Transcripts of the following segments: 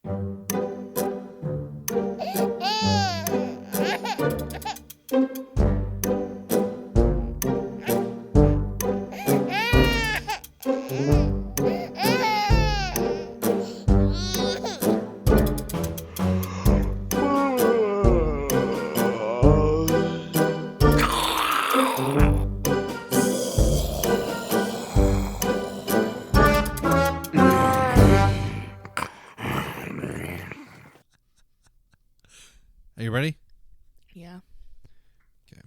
Are you ready? Yeah. Okay.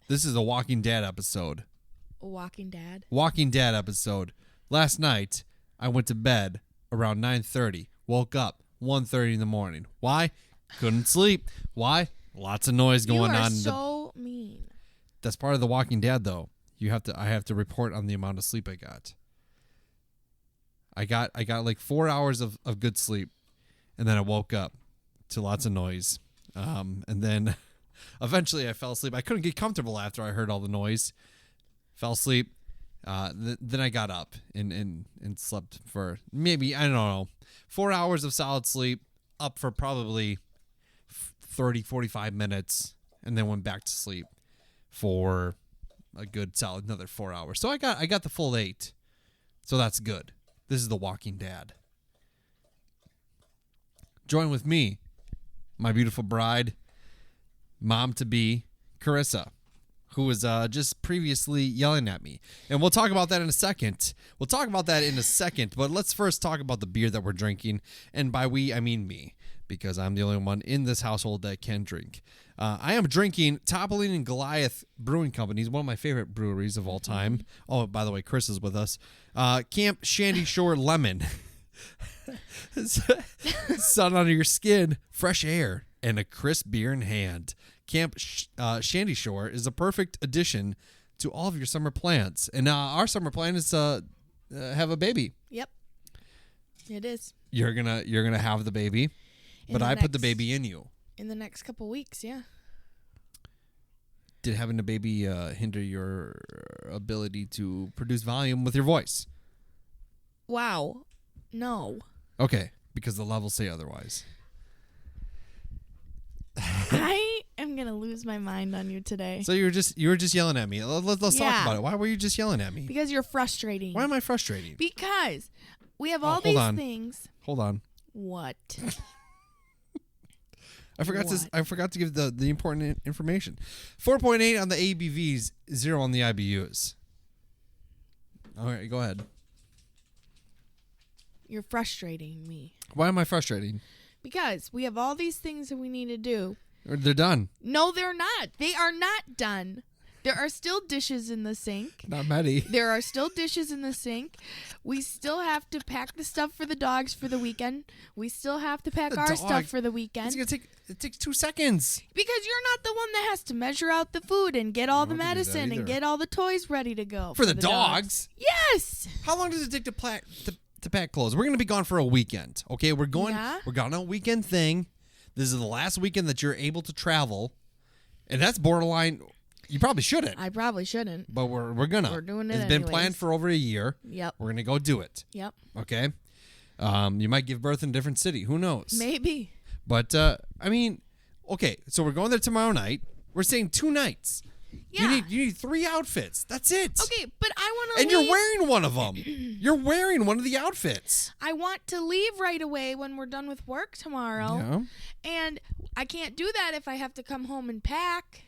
This is a Walking Dead episode. A Walking Dad? Walking Dead episode. Last night, I went to bed around 9:30. Woke up 1:30 in the morning. Why? Couldn't sleep. Why? Lots of noise going on. You are so mean. That's part of the Walking Dead, though. I have to report on the amount of sleep I got. I got like 4 hours of good sleep. And then I woke up to lots of noise. And then eventually I fell asleep. I couldn't get comfortable after I heard all the noise. Fell asleep. Then I got up and slept for maybe, I don't know, 4 hours of solid sleep, up for probably 30, 45 minutes, and then went back to sleep for a good solid another 4 hours. So I got the full 8. So that's good. This is the Walking Dad. Join with me, my beautiful bride, mom-to-be, Corissa, who was just previously yelling at me. And we'll talk about that in a second. But let's first talk about the beer that we're drinking. And by we, I mean me, because I'm the only one in this household that can drink. I am drinking Toppling and Goliath Brewing Company, one of my favorite breweries of all time. Oh, by the way, Chris is with us. Camp ShandyShore Lemon. Sun under your skin, fresh air, and a crisp beer in hand. Camp ShandyShore is a perfect addition to all of your summer plans. And our summer plan is to have a baby. Yep, it is. You're gonna have the baby, but I put the baby in you. In the next couple weeks, yeah. Did having a baby hinder your ability to produce volume with your voice? Wow, no. Okay, because the levels say otherwise. I am gonna lose my mind on you today. So you were just yelling at me. Let's talk about it. Why were you just yelling at me? Because you're frustrating. Why am I frustrating? Because we have all these things. Hold on. What? I forgot to give the important information. 4.8 on the ABVs, 0 on the IBUs. All right, go ahead. You're frustrating me. Why am I frustrating? Because we have all these things that we need to do. They're done. No, they're not. They are not done. There are still dishes in the sink. Not many. There are still dishes in the sink. We still have to pack the stuff for the dogs for the weekend. We still have to pack our stuff for the weekend. It takes 2 seconds. Because you're not the one that has to measure out the food and get all the medicine and get all the toys ready to go. For the dogs? Yes. How long does it take to pack clothes? We're going to be gone for a weekend. Okay, we're going on a weekend thing. This is the last weekend that you're able to travel. And that's borderline. You probably shouldn't. I probably shouldn't. But we're gonna. We're doing it It's anyways. been planned for over a year. Yep. We're gonna go do it. Yep. Okay. You might give birth in a different city. Who knows? Maybe. But I mean, okay. So we're going there tomorrow night. We're staying 2 nights. Yeah. You need 3 outfits. That's it. Okay, but I want to. And you're wearing one of them. You're wearing one of the outfits. I want to leave right away when we're done with work tomorrow. Yeah. And I can't do that if I have to come home and pack.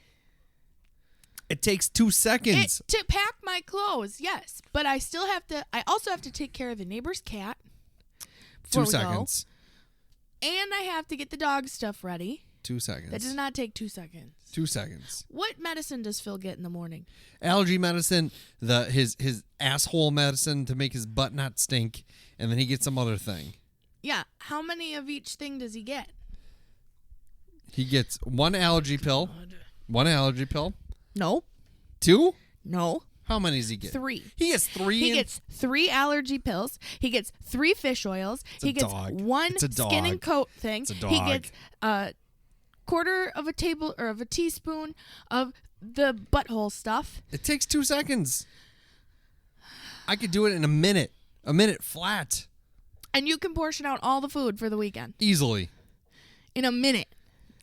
It takes 2 seconds. To pack my clothes, yes. But I also have to take care of the neighbor's cat. 2 seconds. And I have to get the dog stuff ready. 2 seconds. That does not take 2 seconds. 2 seconds. What medicine does Phil get in the morning? Allergy medicine, his asshole medicine to make his butt not stink, and then he gets some other thing. Yeah. How many of each thing does he get? He gets 1 allergy pill. 1 allergy pill. No. 2? No. How many does he get? 3. He gets 3. He gets 3 allergy pills. He gets 3 fish oils. He gets 1 skin and coat thing. It's a dog. He gets a quarter of a teaspoon of the butthole stuff. It takes 2 seconds. I could do it in a minute. A minute flat. And you can portion out all the food for the weekend. Easily. In a minute.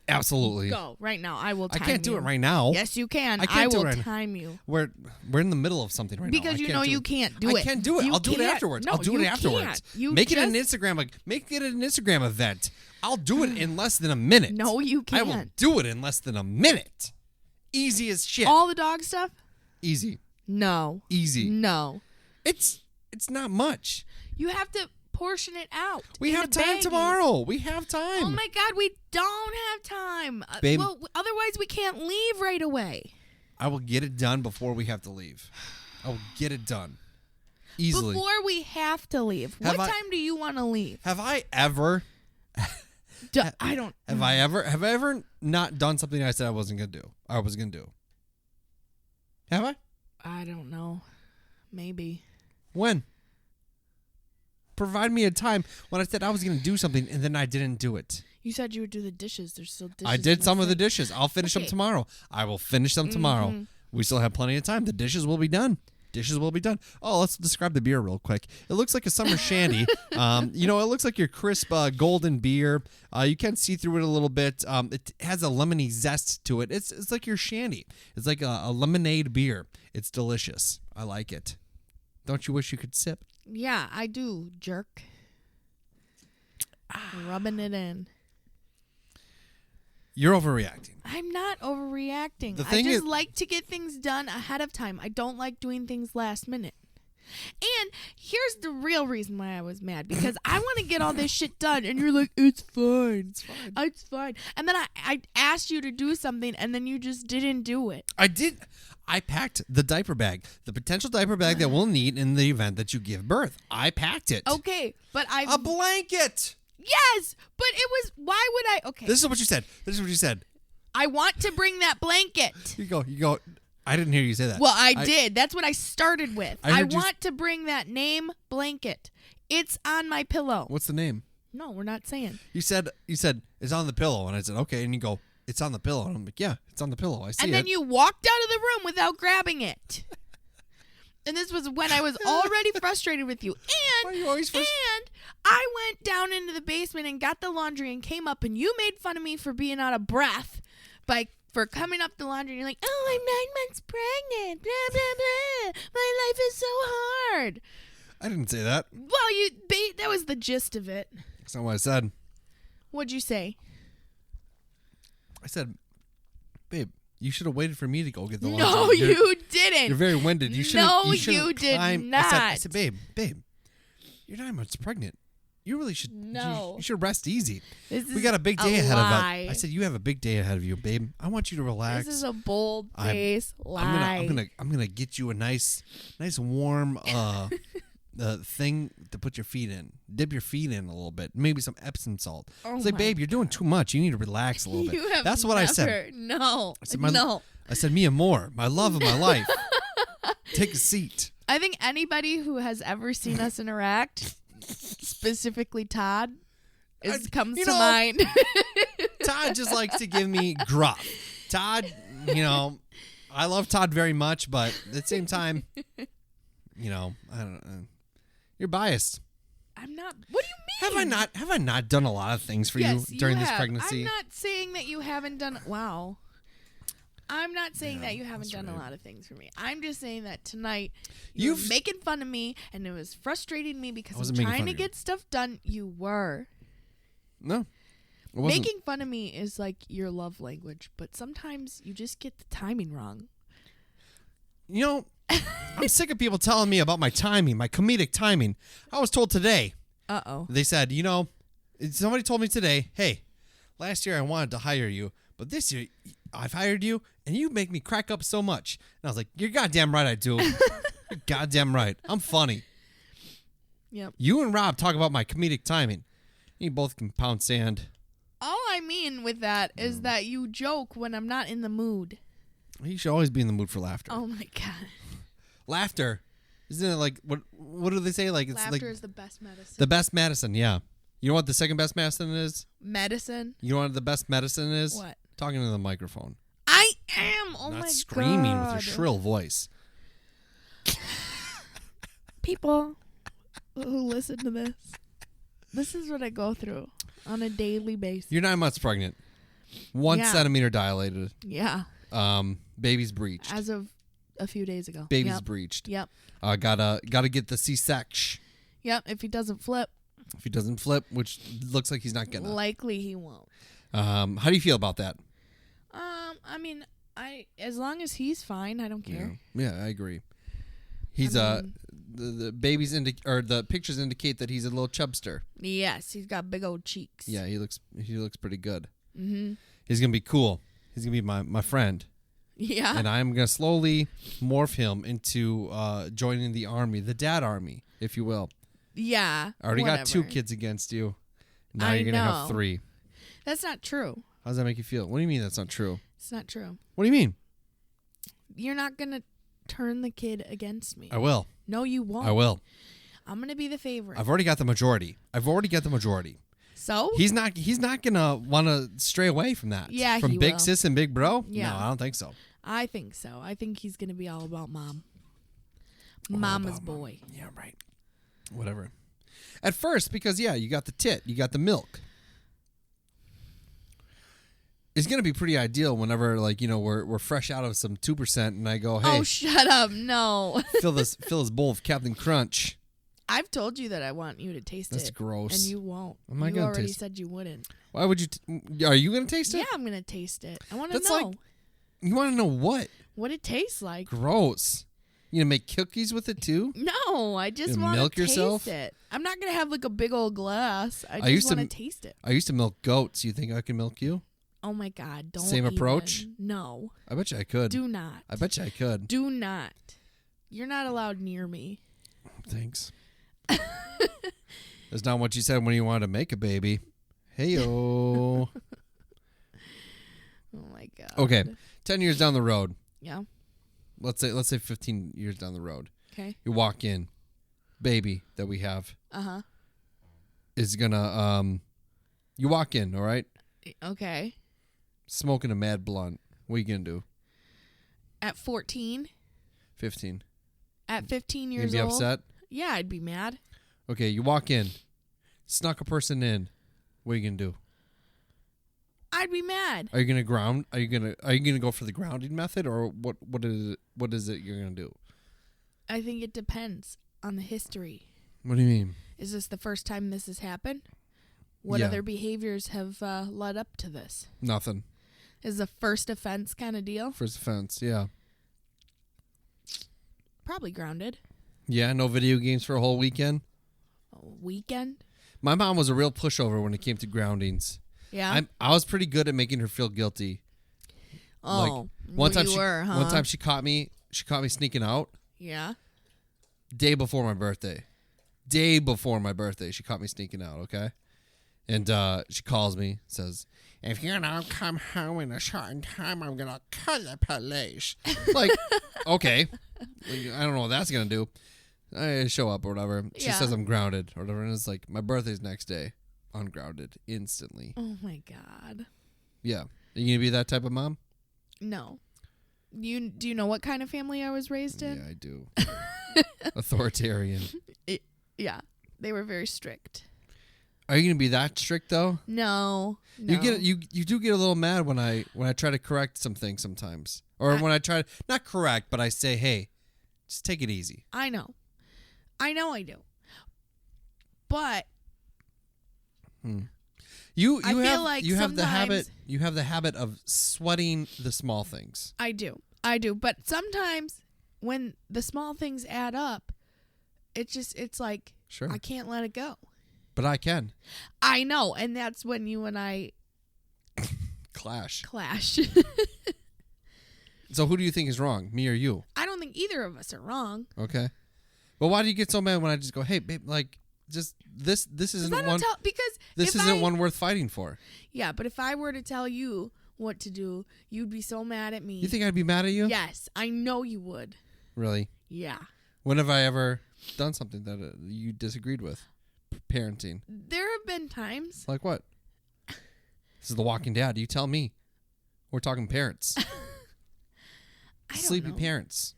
Absolutely. Go right now. I will time you. I can't do it right now. Yes, you can. I will right time you. We're in the middle of something right now. Because you know you can't do it. I can't do it. You I'll do it can't. afterwards. No, I'll do it you afterwards. can't. Make it an Instagram event. I'll do it in less than a minute. No, you can't. I will do it in less than a minute. Easy as shit. All the dog stuff? Easy. No. Easy. No. It's not much. You have to portion it out. We have time tomorrow. We have time. Oh my God, we don't have time. Babe, well, otherwise we can't leave right away. I will get it done before we have to leave. I will get it done. Easily. Before we have to leave. What time do you want to leave? Have I ever I don't. Have I ever not done something I said I wasn't gonna do? I was gonna do. Have I? I don't know. Maybe. When? Provide me a time when I said I was gonna do something and then I didn't do it. You said you would do the dishes. There's still dishes. I did some of the dishes. I'll finish them tomorrow. I will finish them tomorrow. Mm-hmm. We still have plenty of time. The dishes will be done. Dishes will be done. Oh, let's describe the beer real quick. It looks like a summer shandy. It looks like your crisp golden beer. You can see through it a little bit. It has a lemony zest to it. It's like your shandy. It's like a lemonade beer. It's delicious. I like it. Don't you wish you could sip? Yeah, I do, jerk. Rubbing it in. You're overreacting. I'm not overreacting. The I thing just is- like to get things done ahead of time. I don't like doing things last minute. And here's the real reason why I was mad. Because I want to get all this shit done. And you're like, it's fine. It's fine. It's fine. And then I asked you to do something. And then you just didn't do it. I did. I packed the diaper bag. The potential diaper bag that we'll need in the event that you give birth. I packed it. Okay. But I... A blanket. Yes. But it was... Why would I... Okay. This is what you said. I want to bring that blanket. You go. I didn't hear you say that. Well, I did. That's what I started with. I heard want to bring that name blanket. It's on my pillow. What's the name? No, we're not saying. You said it's on the pillow, and I said okay, and you go, it's on the pillow, and I'm like, yeah, it's on the pillow. I see it. And then you walked out of the room without grabbing it. And this was when I was already frustrated with you. Why are you always And I went down into the basement and got the laundry and came up, and you made fun of me for being out of breath for coming up the laundry. And you're like, oh, I'm 9 months pregnant. Blah, blah, blah. My life is so hard. I didn't say that. Well, that was the gist of it. That's not what I said. What'd you say? I said, babe, you should have waited for me to go get the No, laundry. you didn't. You're very winded. You should. No, you did not. I said, babe, you're 9 months pregnant. You really should. No. You should rest easy. We got a big day ahead of us. I said you have a big day ahead of you, babe. I want you to relax. This is a bold face lie. I'm gonna get you a nice warm thing to put your feet in. Dip your feet in a little bit. Maybe some Epsom salt. Oh It's like, babe, you're doing too much. You need to relax a little bit. You have That's what I said. No. I said, no. I said, me and more, my love of my life. Take a seat. I think anybody who has ever seen us interact, specifically Todd, comes to mind. Todd just likes to give me gruff. Todd, I love Todd very much, but at the same time, I don't know. You're biased. I'm not. What do you mean? Have I not done a lot of things for you during this pregnancy? I'm not saying that you haven't done. Wow. I'm not saying that you haven't done a lot of things for me. I'm just saying that tonight you were making fun of me, and it was frustrating me because I'm trying to get stuff done. You were. No. It wasn't. Making fun of me is like your love language, but sometimes you just get the timing wrong. I'm sick of people telling me about my timing, my comedic timing. I was told today. Uh-oh. They said, somebody told me today, hey, last year I wanted to hire you, but this year I've hired you, and you make me crack up so much. And I was like, you're goddamn right I do. You're goddamn right. I'm funny. Yep. You and Rob talk about my comedic timing. You both can pound sand. All I mean with that is that you joke when I'm not in the mood. You should always be in the mood for laughter. Oh, my God. Laughter. Isn't it like, what do they say? Like it's Laughter is the best medicine. The best medicine, yeah. You know what the second best medicine is? Medicine? You know what the best medicine is? What? Talking to the microphone. I am. Oh, my God. Not screaming with your shrill voice. People who listen to this, This is what I go through on a daily basis. You're 9 months pregnant. 1 centimeter dilated. Yeah. Baby's breached. As of a few days ago. Baby's breached. Yep. Gotta get the C-section. Yep. If he doesn't flip. If he doesn't flip, which looks like he's not gonna. Likely he won't. How do you feel about that? I mean, as long as he's fine, I don't care. Yeah, I agree. He's the babies or the pictures indicate that he's a little chubster. Yes, he's got big old cheeks. Yeah, he looks pretty good. Mm-hmm. He's gonna be cool. He's gonna be my friend. Yeah. And I'm gonna slowly morph him into joining the army, the dad army, if you will. Yeah. I already got 2 kids against you. Now you're gonna have 3. That's not true. How does that make you feel? What do you mean that's not true? It's not true. What do you mean? You're not gonna turn the kid against me. I will. No, you won't. I will. I'm gonna be the favorite. I've already got the majority. So he's not gonna want to stray away from that. Yeah, from he big will. sis and big bro. Yeah. No, I don't think so. I think so. I think he's gonna be all about mom. Mama's boy. Mom. Yeah, right. Whatever. At first, because you got the tit, you got the milk. It's gonna be pretty ideal whenever we're fresh out of some 2% and I go, hey, Oh, shut up! No. fill this bowl of Captain Crunch. I've told you that I want you to taste it. That's gross. And you won't. I'm not you gonna already taste it. said you wouldn't. Why would you? Are you gonna taste it? Yeah, I'm gonna taste it. I want to That's know You want to know what it tastes like. gross. You gonna make cookies with it too? No, I just You want milk to taste yourself? it. I'm not gonna have like a big old glass. I used just to- want to taste it. I used to milk goats. You think I can milk you? Oh my God! Don't Same approach? even. No, I bet you I could. do not. I bet you I could. Do not. You're not allowed near me. Thanks. That's not what you said when you wanted to make a baby. Hey-o. Oh my God. Okay, 10 years down the road. Yeah. Let's say 15 years down the road. Okay. You walk in, baby that we have Uh-huh. is gonna you walk in, all right? Okay. Smoking a mad blunt. What are you gonna do? At 14? 15. At 15 You years gonna be old? upset? Yeah, I'd be mad. Okay, you walk in, snuck a person in. What are you gonna do? I'd be mad. Are you gonna ground? Are you gonna go for the grounding method, or what is it you're gonna do? I think it depends on the history. What do you mean? Is this the first time this has happened? What Yeah. other behaviors have led up to this? Nothing. Is the first offense kind of deal? First offense, yeah. Probably grounded. Yeah, no video games for a whole weekend. A weekend? My mom was a real pushover when it came to groundings. Yeah. I was pretty good at making her feel guilty. Oh, One time you were, huh? one time she caught me sneaking out Yeah. day before my birthday. Day before my birthday, she caught me sneaking out, okay? And she calls me, says, "If you don't come home in a certain time, I'm going to call the police." Like, okay. I don't know what that's going to do. I show up or whatever. She Yeah. says I'm grounded or whatever. And it's like, my birthday's next day. Ungrounded instantly. Oh my God. Yeah. Are you going to be that type of mom? No. Do you know what kind of family I was raised in? Yeah, I do. Authoritarian. Yeah. They were very strict. Are you going to be that strict though? No. You do get a little mad when I try to correct some things sometimes. Or when I try to not correct, but I say, "Hey, just take it easy." I know I do. But You I feel have like you have sometimes- the habit of sweating the small things. I do. But sometimes when the small things add up, it's like Sure. I can't let it go. But I can I know, and that's when you and I clash. clash. So who do you think is wrong, me or you? I don't think either of us are wrong. Okay. But why do you get so mad when I just go, "Hey, babe, like just this isn't one Because this if isn't one worth fighting for." Yeah, but if I were to tell you what to do, you'd be so mad at me. You think I'd be mad at you? Yes, I know you would. Really? Yeah. When have I ever done something that you disagreed with? Parenting. There have been times. Like what? This is The Walking Dead. You tell me. We're talking parents. I don't Sleepy know. parents.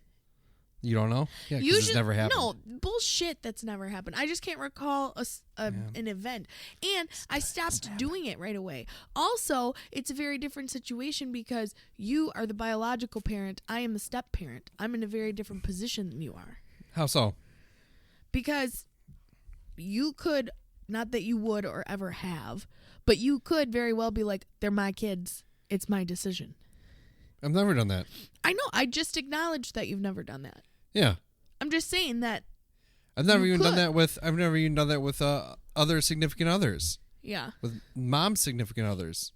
You don't know? Yeah, because it's never happened. No, bullshit. That's never happened. I just can't recall an event. And I stopped doing it right away. Also, it's a very different situation because you are the biological parent. I am the step parent. I'm in a very different position than you are. How so? Because you could, not that you would or ever have, but you could very well be like, they're my kids. It's my decision. I've never done that. I know. I just acknowledged that you've never done that. Yeah. I'm just saying that. I've never even done that with other significant others. Yeah. With mom's significant others.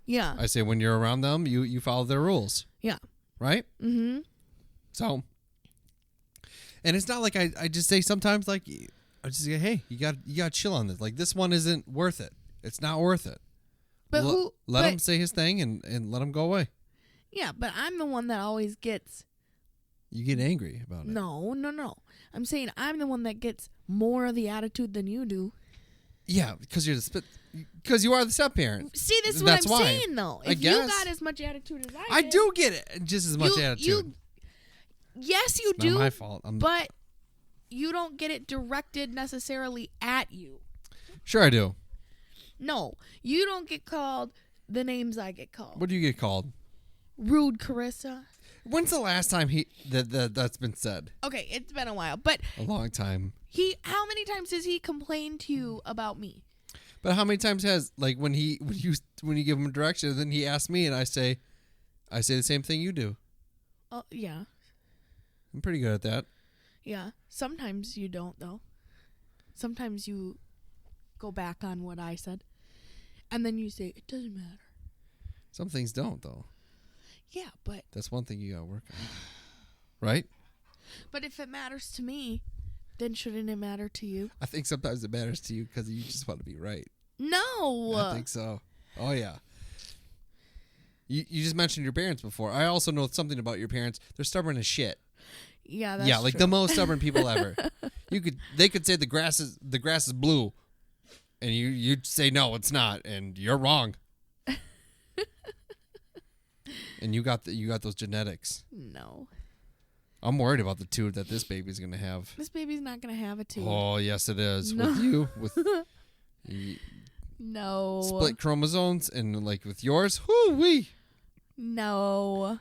Yeah. I say when you're around them, you follow their rules. Yeah. Right? Mm-hmm. So, and it's not like I just say sometimes like I just say, hey, you got to chill on this. Like this one isn't worth it. It's not worth it. But let him say his thing and let him go away. Yeah, but I'm the one that always gets. You get angry about it. No. I'm saying I'm the one that gets more of the attitude than you do. Yeah, because you are the step parent. See, this is what I'm saying, though. If you got as much attitude as I did, do get it, just as much attitude. Yes, you do. Not my fault. But you don't get it directed necessarily at you. Sure, I do. No, you don't get called the names I get called. What do you get called? Rude, Corissa. When's the last time that's been said? Okay, it's been a while, but a long time. How many times has he complained to you about me? But how many times has when you give him direction, then he asks me, and I say the same thing you do. Oh yeah. I'm pretty good at that. Yeah. Sometimes you don't though. Sometimes you go back on what I said, and then you say it doesn't matter. Some things don't though. Yeah, but that's one thing you gotta work on, right? But if it matters to me, then shouldn't it matter to you? I think sometimes it matters to you because you just want to be right. No, I think so. Oh yeah. You just mentioned your parents before. I also know something about your parents. They're stubborn as shit. Yeah, that's like true. the most stubborn people ever. They could say the grass is blue, and you'd say no, it's not, and you're wrong. And you got those genetics. No. I'm worried about the tooth that this baby's gonna have. This baby's not gonna have a tooth. Oh yes, it is. No. With no split chromosomes, and like with yours, whoo-wee. No.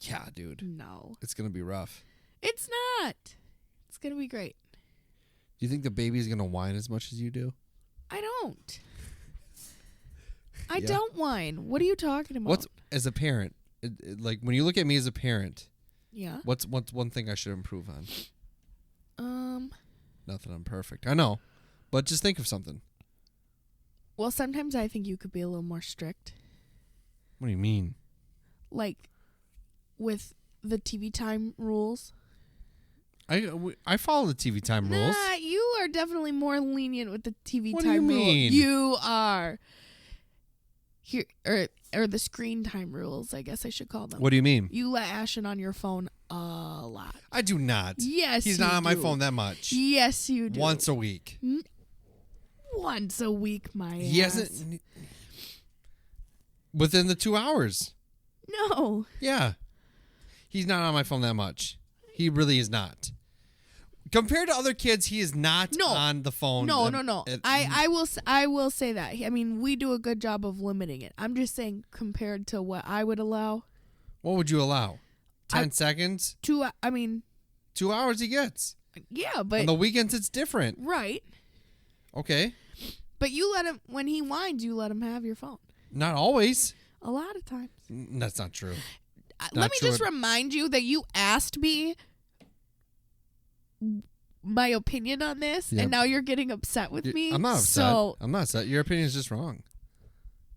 Yeah, dude. No. It's gonna be rough. It's not. It's gonna be great. Do you think the baby's gonna whine as much as you do? I don't. I don't whine. What are you talking about? As a parent, like when you look at me as a parent? Yeah. What's one thing I should improve on? Nothing. I'm perfect. I know, but just think of something. Well, sometimes I think you could be a little more strict. What do you mean? Like, with the TV time rules. I follow the TV time rules. Nah, you are definitely more lenient with the TV what time do you mean? rules. You are. Here or the screen time rules, I guess I should call them. What do you mean? You let Ashton on your phone a lot. I do not. Yes, he's not on my phone that much. Yes, you do. Once a week. Once a week, my ass. He hasn't within the 2 hours. No. Yeah. He's not on my phone that much. He really is not. Compared to other kids, he is not on the phone. No. I will say that. I mean, we do a good job of limiting it. I'm just saying compared to what I would allow. What would you allow? 10 seconds? 2 hours he gets. Yeah, but on the weekends it's different. Right. Okay. But you let him, when he whines, you let him have your phone. Not always. A lot of times. That's not true. Let me just remind you that you asked me my opinion on this, and now you're getting upset with me. I'm not upset. I'm not upset. Your opinion is just wrong.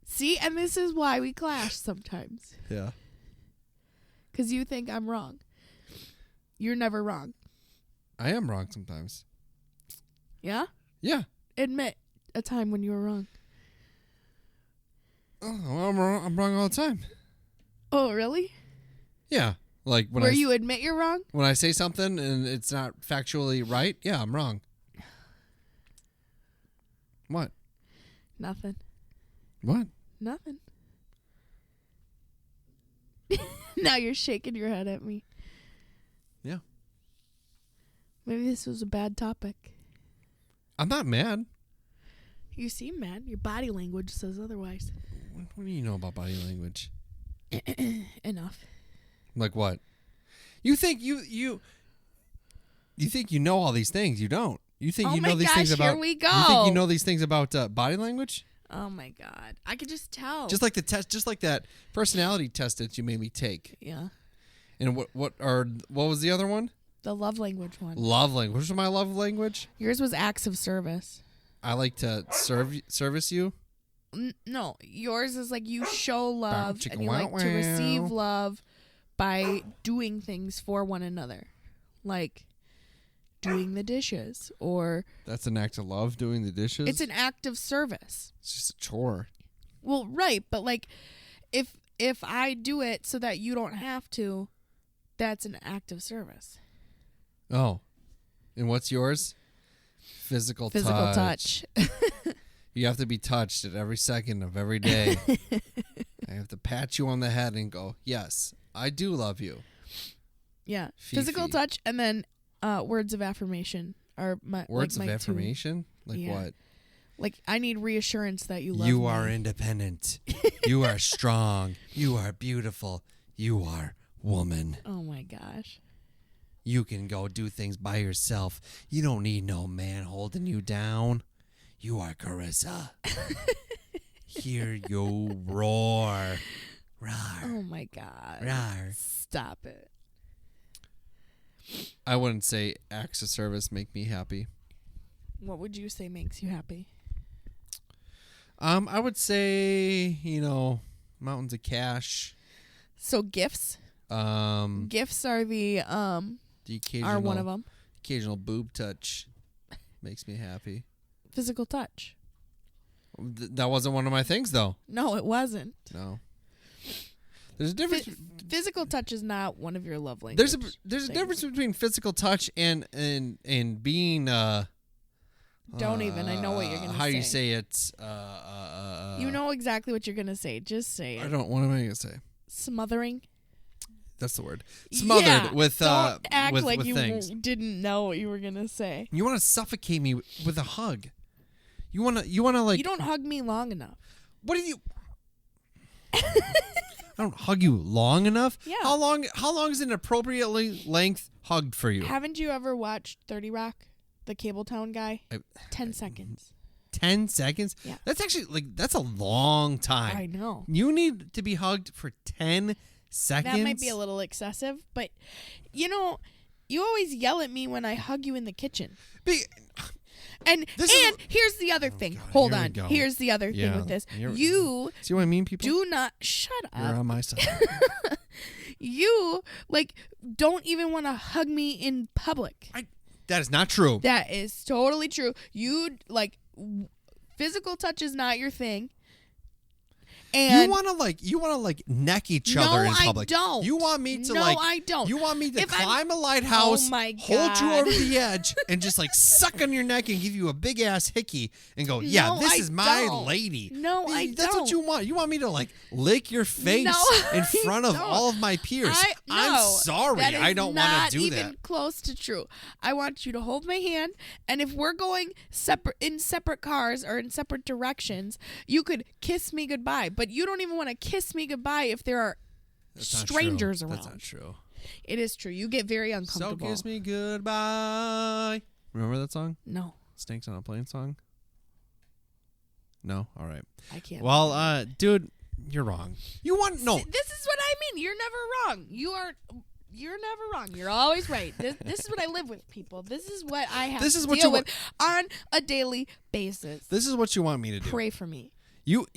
See, and this is why we clash sometimes. Yeah. Because you think I'm wrong. You're never wrong. I am wrong sometimes. Yeah? Yeah. Admit a time when you were wrong. Oh, well, I'm wrong all the time. Oh, really? Yeah. Like when where you admit you're wrong? When I say something and it's not factually right, yeah, I'm wrong. What? Nothing. What? Nothing. Now you're shaking your head at me. Yeah. Maybe this was a bad topic. I'm not mad. You seem mad. Your body language says otherwise. What do you know about body language? Enough. Like what? You think you think you know all these things? You don't. You think you know these things about? Here we go. You think you know these things about body language? Oh my God! I could just tell. Just like the test, just like that personality test that you made me take. Yeah. And what was the other one? The love language one. Love language. Which was my love language? Yours was acts of service. I like to service you. No, yours is like you show love Chicka and you wow like to wow. receive love by doing things for one another, like doing the dishes or. That's an act of love, doing the dishes. It's an act of service. It's just a chore. Well, right, but like, if I do it so that you don't have to, that's an act of service. Oh, and what's yours? Physical touch. You have to be touched at every second of every day. I have to pat you on the head and go, yes, I do love you. Yeah. Fifi. Physical touch and then words of affirmation are my words like of my affirmation? Two. Like what? Like I need reassurance that you love me. You are independent. You are strong. You are beautiful. You are woman. Oh my gosh. You can go do things by yourself. You don't need no man holding you down. You are Corissa. Hear you roar. Rawr. Oh my God. Rawr. Stop it. I wouldn't say acts of service make me happy. What would you say makes you happy? I would say, mountains of cash. So gifts? Gifts are the occasional, are one of them. Occasional boob touch makes me happy. Physical touch. That wasn't one of my things, though. No, it wasn't. No. There's a difference. Physical touch is not one of your love languages. There's a difference between physical touch and being. Don't even. I know what you're gonna say. How you say it? You know exactly what you're gonna say. Just say it. I don't. What am I gonna say? Smothering. That's the word. Smothered with don't act with, like with you things. didn't know what you were gonna say. You want to suffocate me with a hug. You want to like. You don't hug me long enough. What do you? I don't hug you long enough. Yeah. How long is an appropriately length hugged for you? Haven't you ever watched 30 Rock, the Cabletown guy? 10 seconds. 10 seconds? Yeah. That's actually that's a long time. I know. You need to be hugged for 10 seconds. That might be a little excessive, but you always yell at me when I hug you in the kitchen. And here's the other thing. God, Hold here we on. go. Here's the other thing with this. You see what I mean, people? do not shut You're up. on my side. You don't even want to hug me in public. That is not true. That is totally true. You physical touch is not your thing. And you want to neck each other in public. No, I don't. You want me to No, I don't. You want me to If climb a lighthouse, Oh my hold you God. over the edge, and just suck on your neck and give you a big ass hickey and go, yeah, No, this I is my don't. lady. No, I That's don't. what you want. You want me to lick your face No, in I front of don't. all of my peers. I'm No, sorry. that is I don't want not to do even that. close to true. I want you to hold my hand, and if we're going in separate cars or in separate directions, you could kiss me goodbye. But you don't even want to kiss me goodbye if there are That's not strangers true. around. That's not true. It is true. You get very So uncomfortable. kiss me goodbye. Remember that song? No, Snakes on a Plane song? No? All right. I can't. Well, dude, you're wrong. You want no. See, this is what I mean. You're never wrong. You're never wrong. You're always right. This is what I live with, people. This is what I have to deal with on a daily basis. This is what you want me to do. Pray for me. You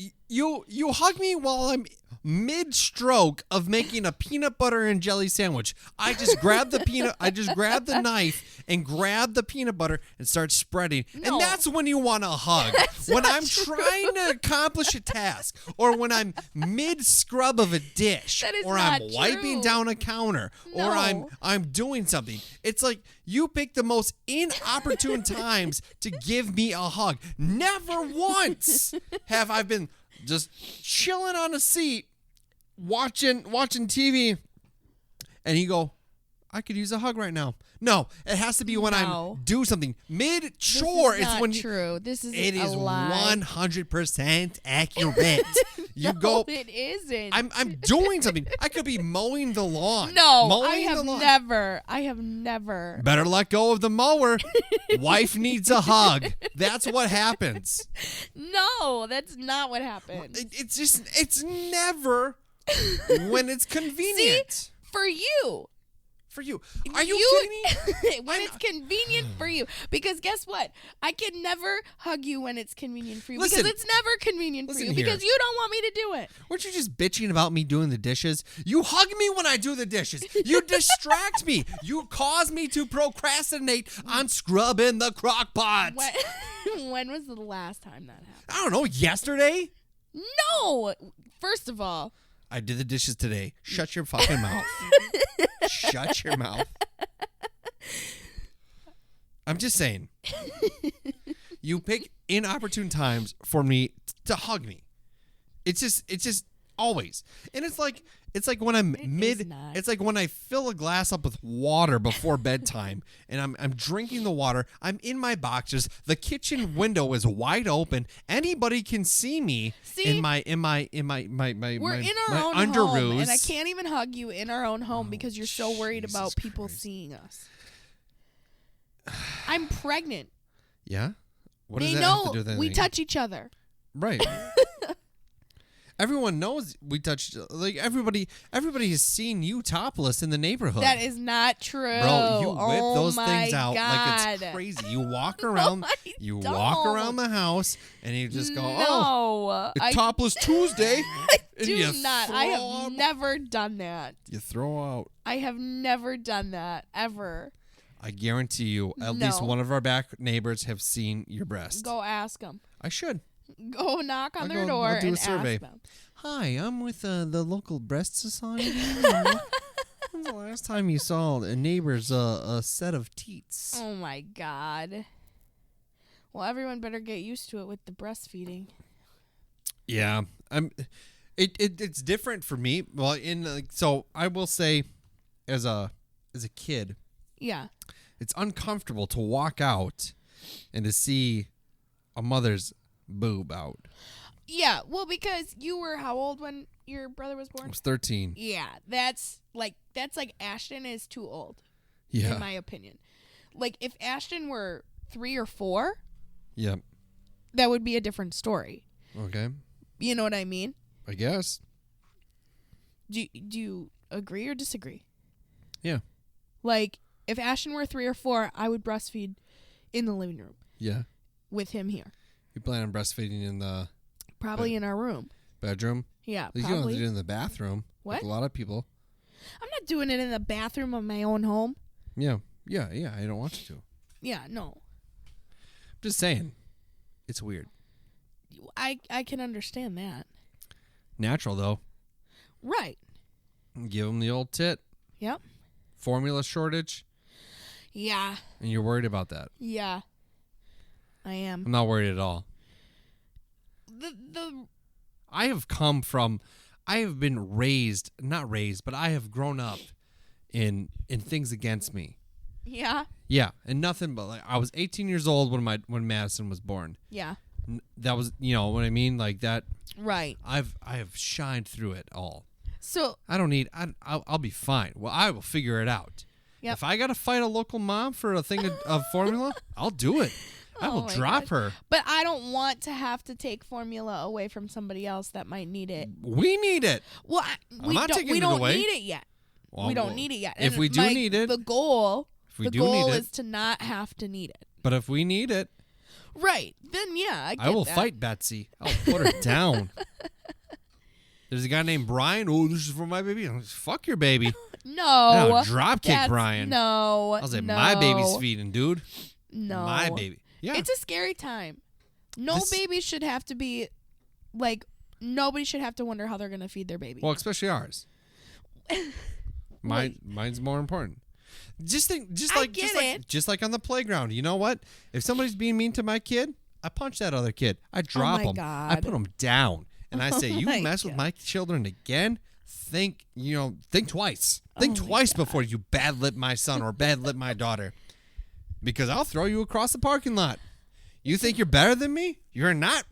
hug me while I'm mid-stroke of making a peanut butter and jelly sandwich. I just grab the knife and grab the peanut butter and start spreading. No. And that's when you want a hug. That's when not I'm true. trying to accomplish a task, or when I'm mid-scrub of a dish, That is or not I'm wiping true. down a counter, or No. I'm doing something. It's like you pick the most inopportune times to give me a hug. Never once have I been just chilling on a seat watching TV and you go, I could use a hug right now. No, it has to be when No. I'm do something mid-chore. This is not when true. This is it a is lie. 100% accurate. You No, go. it isn't. I'm doing something. I could be mowing the lawn. No, mowing I have the lawn. never. I have never. Better let go of the mower. Wife needs a hug. That's what happens. No, that's not what happened. It's never when it's convenient. For you. For you. Are you kidding me? When it's convenient for you. Because guess what? I can never hug you when it's convenient for you. Listen. Because it's never convenient for Listen you. here. Because you don't want me to do it. Weren't you just bitching about me doing the dishes? You hug me when I do the dishes. You distract me. You cause me to procrastinate on scrubbing the crock pot. When was the last time that happened? I don't know, yesterday? No. First of all, I did the dishes today. Shut your fucking mouth. Shut your mouth. I'm just saying. You pick inopportune times for me to hug me. It's just always. And it's like when I'm it's like when I fill a glass up with water before bedtime and I'm drinking the water, I'm in my boxers, the kitchen window is wide open, anybody can see me in my we're in our own underoos. home, and I can't even hug you in our own home because you're so worried Jesus about people Christ. seeing us. I'm pregnant. Yeah? What They does that have to know do with we anything? touch each other. Right. Everyone knows we touch. Like everybody has seen you topless in the neighborhood. That is not true. Bro, you whip Oh those my things out like it's God. crazy. You walk around, walk around the house, and you just go, "Oh, it's Topless Tuesday." And Do you not. I throw have up. never done that. You throw out. I have never done that ever. I guarantee you, at least one of our back neighbors have seen your breast. Go ask them. I should. Go knock on their I'll door do a and survey. ask them. Hi, I'm with the local breast society. When's the last time you saw a neighbor's a set of teats? Oh my God. Well, everyone better get used to it with the breastfeeding. Yeah, it's different for me. Well, so I will say, as a kid, Yeah. it's uncomfortable to walk out and to see a mother's boob out. Yeah, well, because you were how old when your brother was I born? was 13. Yeah, that's like Ashton is too old, Yeah. in my opinion. Like, if Ashton were 3 or 4, Yep. that would be a different story. Okay. You know what I mean? I guess. Do you agree or disagree? Yeah. Like, if Ashton were 3 or 4, I would breastfeed in the living room Yeah. with him here. You plan on breastfeeding in the Probably in our room. bedroom? Yeah, At least you don't have to probably. do it in the bathroom. What? Like a lot of people. I'm not doing it in the bathroom of my own home. Yeah. Yeah. Yeah. I don't want you to. Yeah, no. Just saying. It's weird. I can understand that. Natural, though. Right. Give them the old tit. Yep. Formula shortage. Yeah. And you're worried about that. Yeah. I am. I'm not worried at all. I have been raised, not raised, but I have grown up in things against me. Yeah. Yeah, and nothing but like I was 18 years old when Madison was born. Yeah. That was, you know what I mean, like that. Right. I have shined through it all. So I don't need. I'll be fine. Well, I will figure it out. Yep. If I gotta fight a local mom for a thing of formula, I'll do it. I will Oh my drop gosh. her. But I don't want to have to take formula away from somebody else that might need it. We need it. Well, I'm not taking we it don't away. need it yet. Well, we don't need it yet. If And we do need it, the goal we do need it. is to not have to need it. But if we need it, Right. Then yeah, I get I will that. fight Betsy. I'll put her down. There's a guy named Brian. Oh, this is for my baby. Fuck your baby. No. I'll drop kick That's- Brian. No. I was like, no, my baby's feeding, dude. No. My baby. Yeah. It's a scary time. No This- baby should have to be like nobody should have to wonder how they're gonna feed their baby. Well, especially ours. Mine's more important. Just like on the playground. You know what? If somebody's being mean to my kid, I punch that other kid. I drop my him. I God. put him down, and I say, "You my mess with God. my children again, think twice. Think twice before you bad lip my son or bad lip my daughter. Because I'll throw you across the parking lot. You think you're better than me? You're not.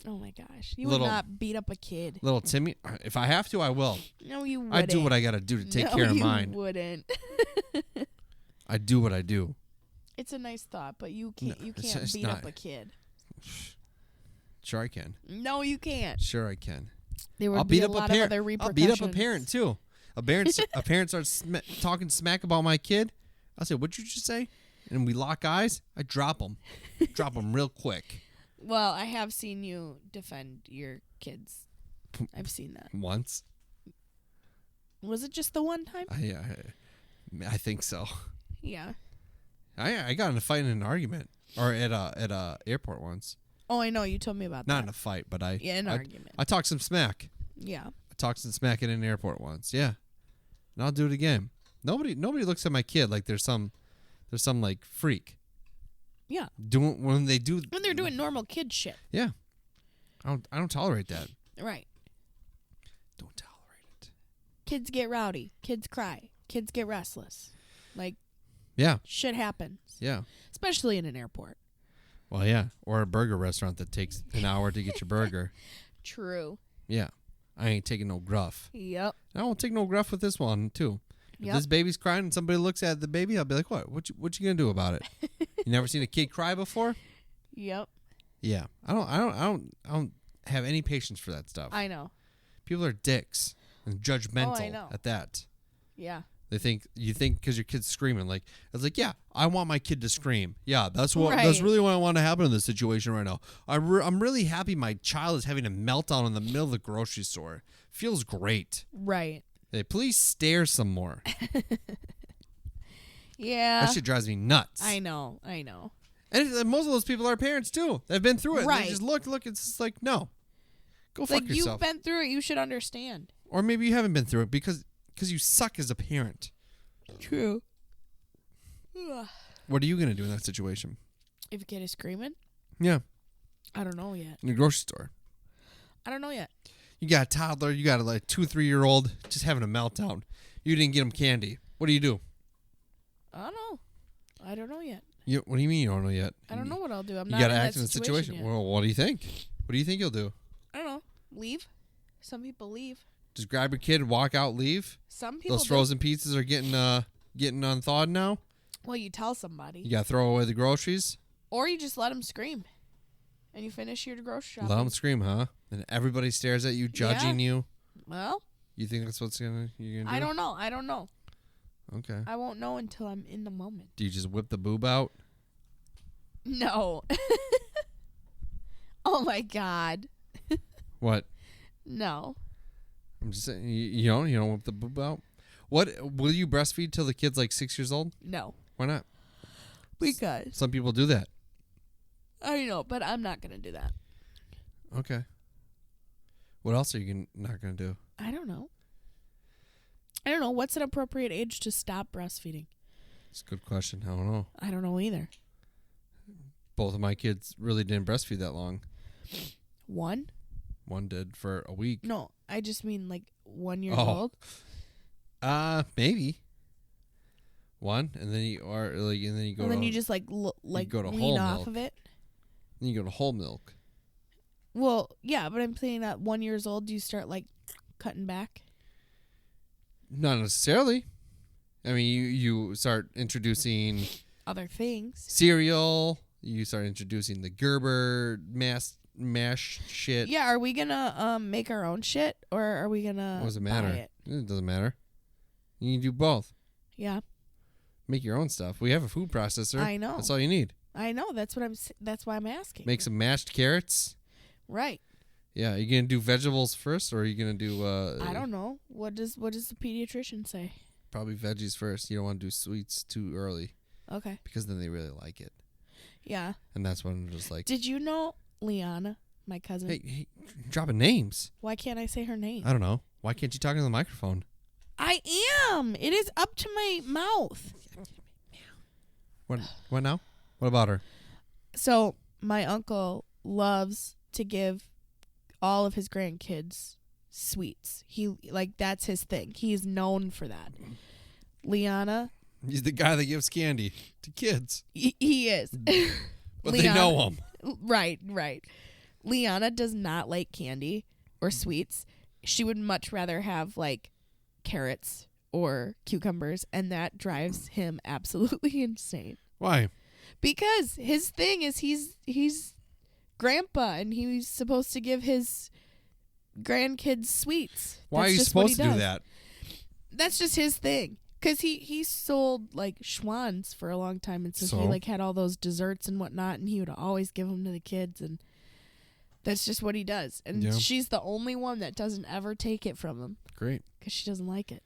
Oh my gosh. You would not beat up a kid. Little Timmy. If I have to, I will. No, you wouldn't. I do what I got to do to take care of mine. You wouldn't. I do what I do. It's a nice thought, but you can't beat up a kid. Sure I can. No, you can't. Sure I can. There would be a lot of other repercussions. I'll beat up a parent too. A parent starts talking smack about my kid. I'll say, "What'd you just say?" And we lock eyes. I drop them. Drop them real quick. Well, I have seen you defend your kids. I've seen that. Once. Was it just the one time? I think so. Yeah. I got in a fight in an argument, or at a airport once. Oh, I know. You told me about that. Not in a fight, but an argument. I talked some smack. Yeah. I talked some smack at an airport once. Yeah. And I'll do it again. Nobody looks at my kid like there's some like freak. Yeah. When they're doing normal kid shit. Yeah. I don't tolerate that. Right. Don't tolerate it. Kids get rowdy. Kids cry. Kids get restless. Like, yeah. Shit happens. Yeah. Especially in an airport. Well, yeah. Or a burger restaurant that takes an hour to get your burger. True. Yeah. I ain't taking no gruff. Yep. I won't take no gruff with this one, too. If this baby's crying and somebody looks at the baby, I'll be like, what? What you gonna do about it? You never seen a kid cry before? Yep. Yeah. I don't have any patience for that stuff. I know. People are dicks and judgmental at that. Yeah. You think because your kid's screaming, like it's like, yeah, I want my kid to scream. Yeah, that's really what I want to happen in this situation right now. I'm really happy my child is having a meltdown in the middle of the grocery store. Feels great. Right. Hey, please stare some more. Yeah. That shit drives me nuts. I know. And most of those people are parents too. They've been through it. Right. They just look. It's just like, no. Go fuck yourself. You've been through it. You should understand. Or maybe you haven't been through it because you suck as a parent. True. What are you going to do in that situation? If a kid is screaming? Yeah. I don't know yet. In the grocery store? I don't know yet. You got a toddler. You got a 2-3-year-old just having a meltdown. You didn't get him candy. What do you do? I don't know. I don't know yet. What do you mean you don't know yet? I don't know what I'll do. I'm you not gotta in act that in the situation. yet. Well, what do you think? What do you think you'll do? I don't know. Leave. Some people leave. Just grab your kid, walk out, leave? Some people Those frozen pizzas are getting unthawed now? Well, you tell somebody. You got to throw away the groceries? Or you just let them scream. And you finish your grocery shopping. Let them scream, huh? And everybody stares at you, judging you? Well. You think that's what's you're going to do? I don't know. Okay. I won't know until I'm in the moment. Do you just whip the boob out? No. Oh, my God. What? No. I'm just saying, you don't whip the boob out? What, will you breastfeed till the kid's like 6 years old? No. Why not? Because. Some people do that. I know, but I'm not going to do that. Okay. What else are you not going to do? I don't know. What's an appropriate age to stop breastfeeding? It's a good question. I don't know. I don't know either. Both of my kids really didn't breastfeed that long. One? One did for a week. No, I just mean like 1 year old. Maybe. One, and then you go. And then you just go to wean off milk. of it. Then you go to whole milk. Well, yeah, but I'm saying at 1 year old, do you start cutting back? Not necessarily. I mean, you start introducing other things. Cereal. You start introducing the Gerber mash shit. Yeah, are we gonna make our own shit, or are we gonna? What does it matter? Buy it? It doesn't matter. You can do both. Yeah. Make your own stuff. We have a food processor. I know. That's all you need. I know. That's why I'm asking. Make some mashed carrots. Right. Yeah. Are you gonna do vegetables first, or are you gonna do? I don't know. What does the pediatrician say? Probably veggies first. You don't want to do sweets too early. Okay. Because then they really like it. Yeah. And that's when I'm just like. Did you know Liana, my cousin? Hey, dropping names. Why can't I say her name? I don't know. Why can't you talk into the microphone? I am. It is up to my mouth. What now? What about her? So my uncle loves to give all of his grandkids sweets. That's his thing. He is known for that. Liana, He's the guy that gives candy to kids. he is. But they know him. Right. Liana does not like candy or sweets. She would much rather have like carrots or cucumbers, and that drives him absolutely insane. Why? Because his thing is he's grandpa, and he's supposed to give his grandkids sweets. Why are you supposed to do that? That's just his thing. Because he sold, like, Schwann's for a long time, and so he, like, had all those desserts and whatnot, and he would always give them to the kids, and that's just what he does. And she's the only one that doesn't ever take it from him. Great. Because she doesn't like it.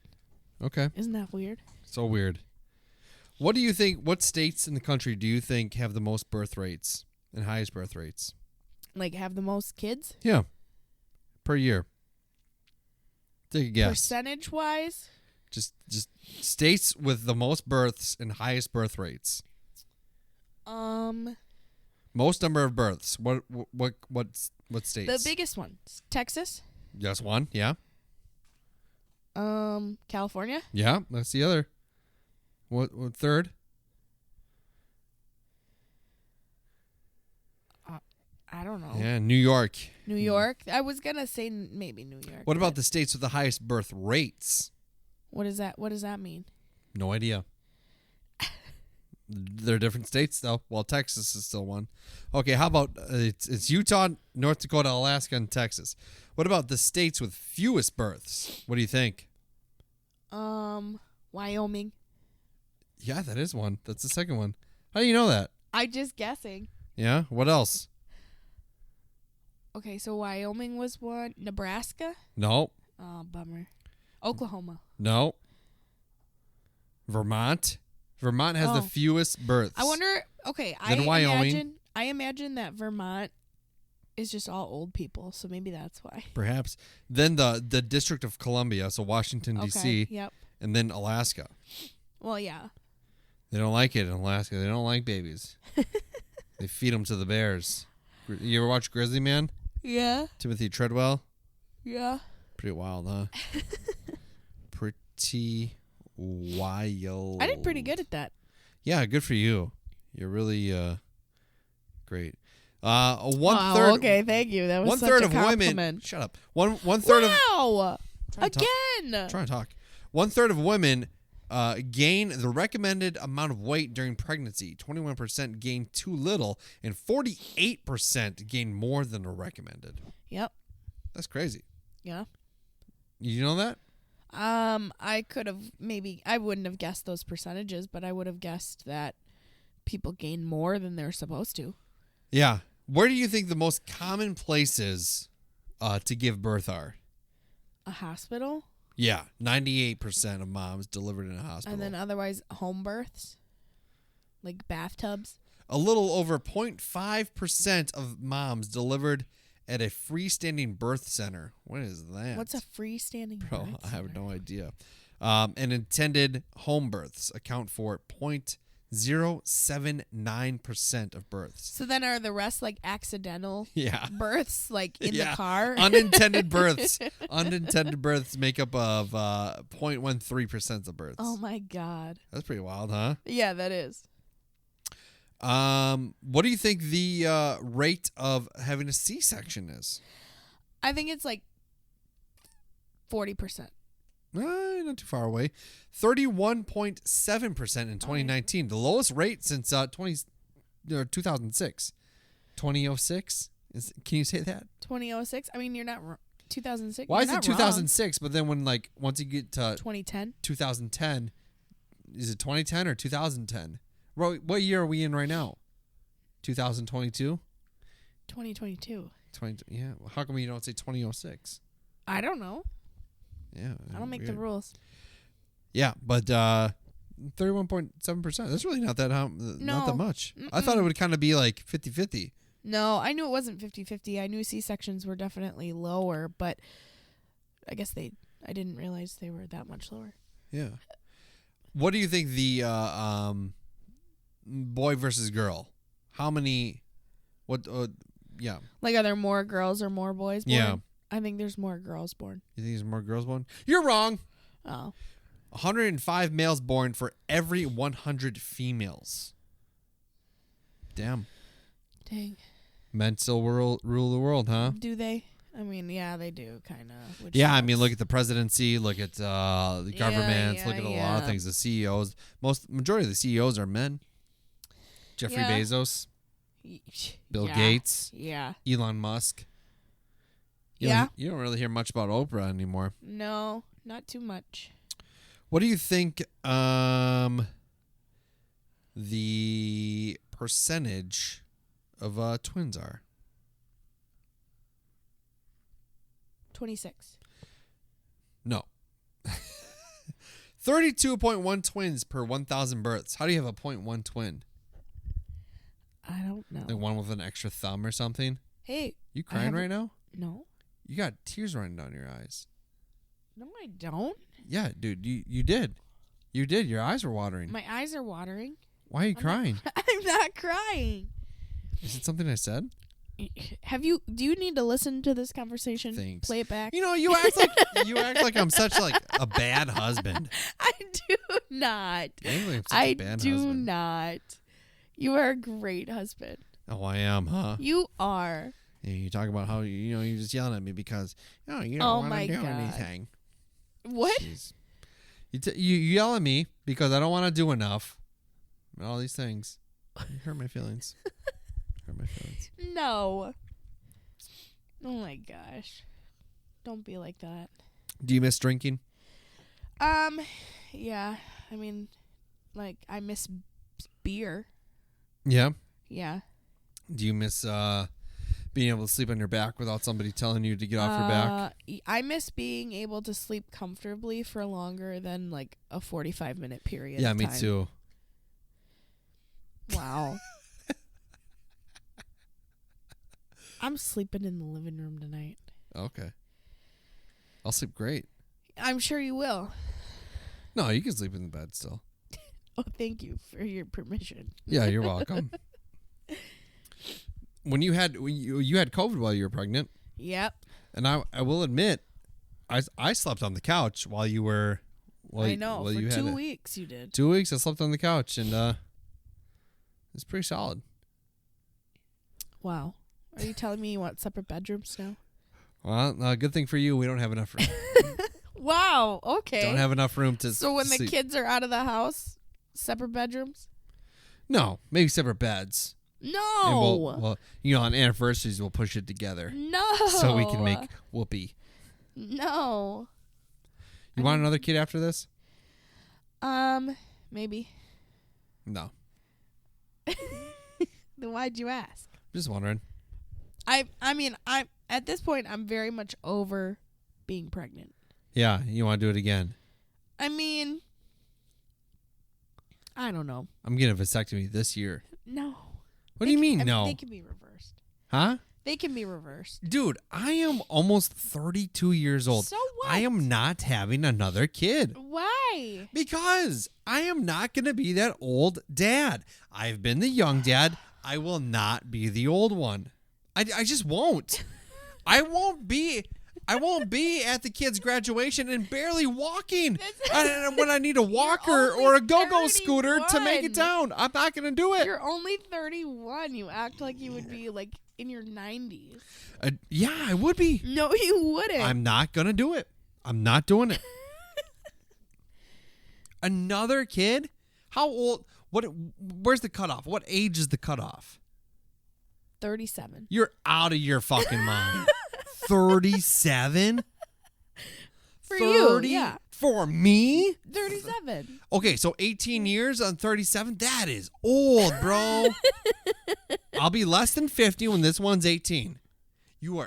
Okay. Isn't that weird? So weird. What do you think, what states in the country do you think have the most birth rates and highest birth rates? Like, have the most kids? Yeah. Per year. Take a guess. Percentage-wise? Just states with the most births and highest birth rates. Most number of births. What states? The biggest one. Texas? Just one, yeah. California? Yeah, that's the other. What third? I don't know. Yeah, New York. New York? I was going to say maybe New York. What about the states with the highest birth rates? What is that? What does that mean? No idea. They're different states, though. Well, Texas is still one. Okay, how about it's Utah, North Dakota, Alaska, and Texas. What about the states with fewest births? What do you think? Wyoming. Yeah, that is one. That's the second one. How do you know that? I just guessing. Yeah. What else? Okay, so Wyoming was one. Nebraska? No. Oh, bummer. Oklahoma. No. Vermont. Vermont has the fewest births. I wonder. Okay, Wyoming. I imagine that Vermont is just all old people, so maybe that's why. Perhaps. Then the District of Columbia, so Washington D.C. Yep. And then Alaska. Well, yeah. They don't like it in Alaska. They don't like babies. They feed them to the bears. You ever watch Grizzly Man? Yeah. Timothy Treadwell. Yeah. Pretty wild, huh? Pretty wild. I did pretty good at that. Yeah, good for you. You're really great. Wow, One-third. okay, thank you. That was One-third such a of compliment. women. Shut up. One-third of. Wow. Again. Trying to talk. 1/3 of women gain the recommended amount of weight during pregnancy. 21% gain too little, and 48% gain more than the recommended. Yep. That's crazy. Yeah. You know that? I could have I wouldn't have guessed those percentages, but I would have guessed that people gain more than they're supposed to. Yeah. Where do you think the most common places to give birth are? A hospital? Yeah, 98% of moms delivered in a hospital. And then otherwise home births? Like bathtubs? A little over 0.5% of moms delivered at a freestanding birth center. What is that? What's a freestanding birth center? I have no idea. And intended home births account for 0.079% of births. So then are the rest like accidental Yeah. births, like in the car? Unintended births. Unintended births make up of 0.13% of births. Oh my God. That's pretty wild, huh? Yeah, that is. What do you think the rate of having a C-section is? I think it's like 40%. Not too far away. 31.7% in 2019. The lowest rate since 2006. 2006? Can you say that? 2006? I mean, you're not wrong. 2006? Why is it 2006? But then once you get to 2010? 2010, is it 2010 or 2010? What year are we in right now? 2022? 2022. Yeah. How come you don't say 2006? I don't know. Yeah. I don't make the rules. Yeah, but 31.7%. That's really not that not that much. Mm-mm. I thought it would kind of be like 50-50. No, I knew it wasn't 50-50. I knew C-sections were definitely lower, but I guess I didn't realize they were that much lower. Yeah. What do you think the boy versus girl? How many? Yeah. Like, are there more girls or more boys born? Yeah. I think there's more girls born. You think there's more girls born? You're wrong. Oh. 105 males born for every 100 females. Damn. Dang. Men still rule the world, huh? Do they? I mean, yeah, they do, kind of. Yeah, I mean, look at the presidency, look at the governments, look at a lot of things. The CEOs, majority of the CEOs are men. Jeffrey Bezos, Bill Gates, Elon Musk. You don't really hear much about Oprah anymore. No, not too much. What do you think the percentage of twins are? 26. No. 32.1 twins per 1,000 births. How do you have a 0.1 twin? I don't know. Like one with an extra thumb or something? Hey. You crying right now? No. You got tears running down your eyes. No, I don't. Yeah, dude, you did. You did. Your eyes were watering. My eyes are watering. Why are you crying? I'm not crying. Is it something I said? Do you need to listen to this conversation? Thanks. Play it back. You know, you act like I'm such like a bad husband. I do not. I do not. You are a great husband. Oh, I am, huh? You are. Yeah, you talk about how you're just yelling at me because you don't want to do anything. What? Jeez. You yell at me because I don't want to do enough. And all these things. You hurt my feelings. No. Oh my gosh. Don't be like that. Do you miss drinking? Yeah. I mean, like, I miss beer. Yeah? Yeah. Do you miss being able to sleep on your back without somebody telling you to get off your back? I miss being able to sleep comfortably for longer than, like, a 45-minute period. Yeah, me too. Wow. I'm sleeping in the living room tonight. Okay. I'll sleep great. I'm sure you will. No, you can sleep in the bed still. Oh, thank you for your permission. Yeah, you're welcome. When you had COVID while you were pregnant. Yep. And I will admit, I slept on the couch while you were. I know. For 2 weeks you did. 2 weeks I slept on the couch and it's pretty solid. Wow. Are you telling me you want separate bedrooms now? Well, good thing for you, we don't have enough room. Wow. Okay. Don't have enough room to. So when sleep. the kids are out of the house, separate bedrooms? No, maybe separate beds. No. And well, on anniversaries we'll push it together. No. So we can make whoopee. No. You want another kid after this? Maybe. No. Then why'd you ask? Just wondering. I mean, at this point, I'm very much over being pregnant. Yeah, you want to do it again? I mean, I don't know. I'm getting a vasectomy this year. No. What do you mean, no? They can be reversed. Huh? They can be reversed. Dude, I am almost 32 years old. So what? I am not having another kid. Why? Because I am not going to be that old dad. I've been the young dad. I will not be the old one. I just won't. I won't be at the kid's graduation and barely walking when I need a walker or a go-go scooter to make it down. I'm not going to do it. You're only 31. You act like you would be like in your 90s. Yeah, I would be. No, you wouldn't. I'm not going to do it. I'm not doing it. Another kid? How old? Where's the cutoff? What age is the cutoff? 37. You're out of your fucking mind. 37? For you, yeah. For me? 37. Okay, so 18 years on 37? That is old, bro. I'll be less than 50 when this one's 18. You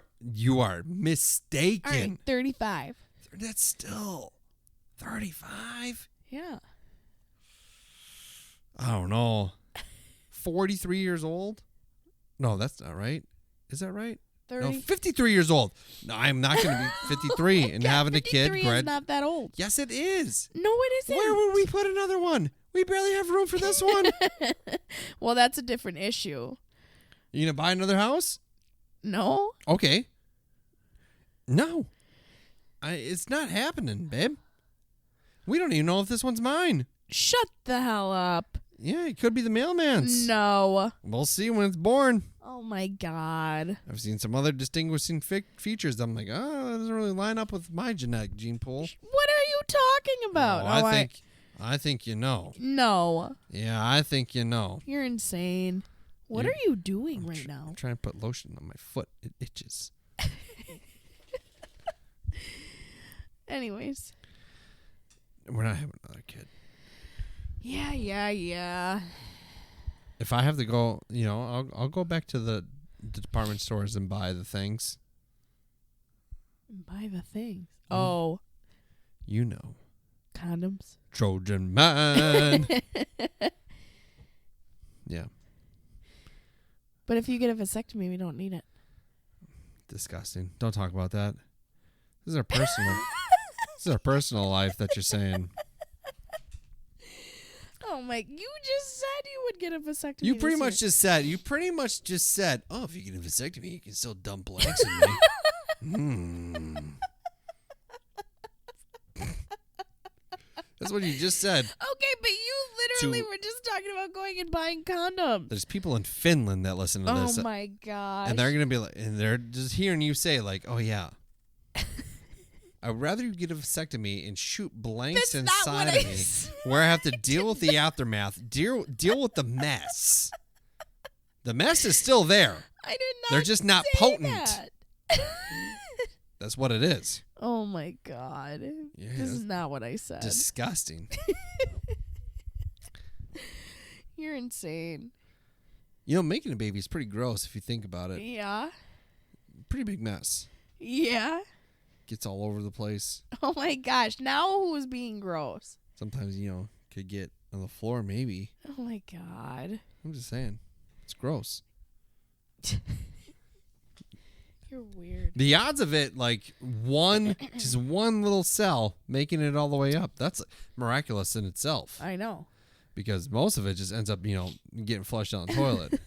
are mistaken. All right, 35. That's still 35? Yeah. I don't know. 43 years old? No, that's not right. Is that right? 30. No, 53 years old. No, I'm not going to be 53 and having a kid. 53 is not that old. Yes, it is. No, it isn't. Where would we put another one? We barely have room for this one. Well, that's a different issue. You going to buy another house? No. Okay. No. It's not happening, babe. We don't even know if this one's mine. Shut the hell up. Yeah, it could be the mailman's. No. We'll see when it's born. Oh, my God. I've seen some other distinguishing features. I'm like, oh, that doesn't really line up with my genetic gene pool. What are you talking about? Oh, I think you know. No. Yeah, I think you know. You're insane. What are you doing right now? I'm trying to put lotion on my foot. It itches. Anyways. We're not having another kid. Yeah. If I have to go, I'll go back to the department stores and buy the things. Buy the things. Oh. You know. Condoms. Trojan man. Yeah. But if you get a vasectomy, we don't need it. Disgusting. Don't talk about that. This is our personal. This is our personal life that you're saying. Oh my! You just said you would get a vasectomy. You pretty much just said. Oh, if you get a vasectomy, you can still dump blanks in me. That's what you just said. Okay, but you literally were just talking about going and buying condoms. There's people in Finland that listen to this. Oh my gosh. And they're gonna be like, and they're just hearing you say like, "Oh yeah." I'd rather you get a vasectomy and shoot blanks inside of me, where I have to deal with the aftermath, deal with the mess. The mess is still there. I did not. They're just not say potent. That. That's what it is. Oh my God. Yeah, this is not what I said. Disgusting. You're insane. Making a baby is pretty gross if you think about it. Yeah. Pretty big mess. Yeah. Gets all over the place. Oh my gosh. Now who's being gross? Sometimes, could get on the floor maybe. Oh my God. I'm just saying. It's gross. You're weird. The odds of it, like just one little cell making it all the way up, that's miraculous in itself. I know. Because most of it just ends up, getting flushed down the toilet.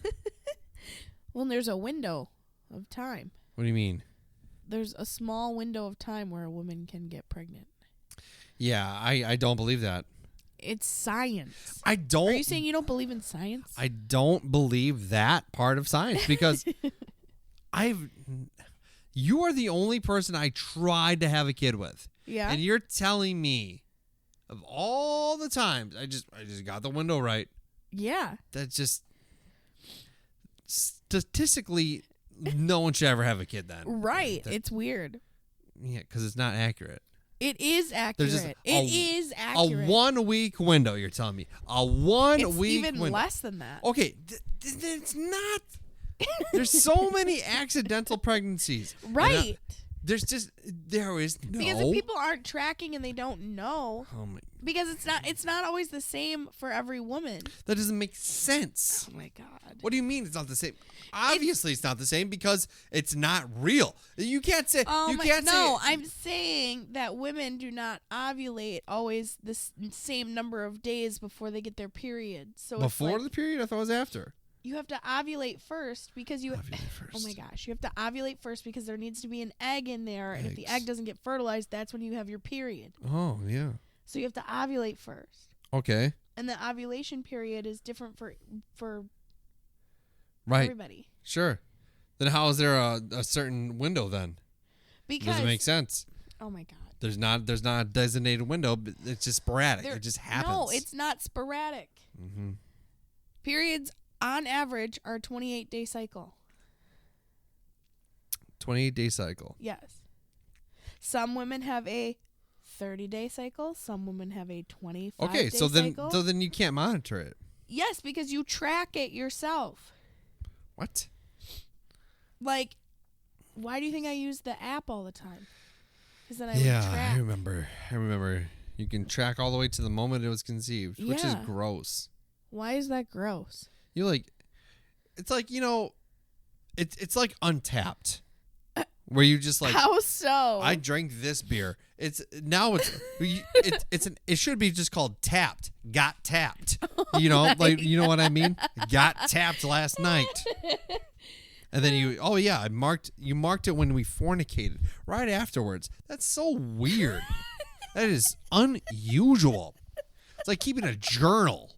Well, there's a window of time. What do you mean? There's a small window of time where a woman can get pregnant. Yeah, I don't believe that. It's science. I don't. Are you saying you don't believe in science? I don't believe that part of science because you are the only person I tried to have a kid with. Yeah. And you're telling me of all the times I just got the window right. Yeah. That's just statistically no one should ever have a kid then. Right. It's weird. Yeah, because it's not accurate. It is accurate. It is accurate. A 1 week window, you're telling me. A 1 week window. It's even less than that. Okay, it's not. There's so many accidental pregnancies. Right. There is no. Because if people aren't tracking and they don't know. Oh my. Because it's not always the same for every woman. That doesn't make sense. Oh my God. What do you mean it's not the same? Obviously it's not the same because it's not real. You can't say I'm saying that women do not ovulate always the same number of days before they get their period. So before the period, I thought it was after. You have to ovulate first because you. Ovulate first. Oh my gosh! You have to ovulate first because there needs to be an egg in there, and if the egg doesn't get fertilized, that's when you have your period. Oh yeah. So you have to ovulate first. Okay. And the ovulation period is different for right. everybody. Sure. Then how is there a certain window then? Because doesn't make sense. Oh my God. There's not a designated window, but it's just sporadic. It just happens. No, it's not sporadic. Mm-hmm. Periods on average are a 28-day cycle. 28-day cycle. Yes. Some women have a 30-day cycle. Some women have a 25-day cycle. Okay, so then you can't monitor it. Yes, because you track it yourself. What? Like, why do you think I use the app all the time? Because then I would track. I remember. You can track all the way to the moment it was conceived, which is gross. Why is that gross? It's like, it's like Untapped. Where you just like, how so? I drank this beer. It should be just called Tapped. Got tapped. You know what I mean? Got tapped last night. And then you marked it when we fornicated right afterwards. That's so weird. That is unusual. It's like keeping a journal.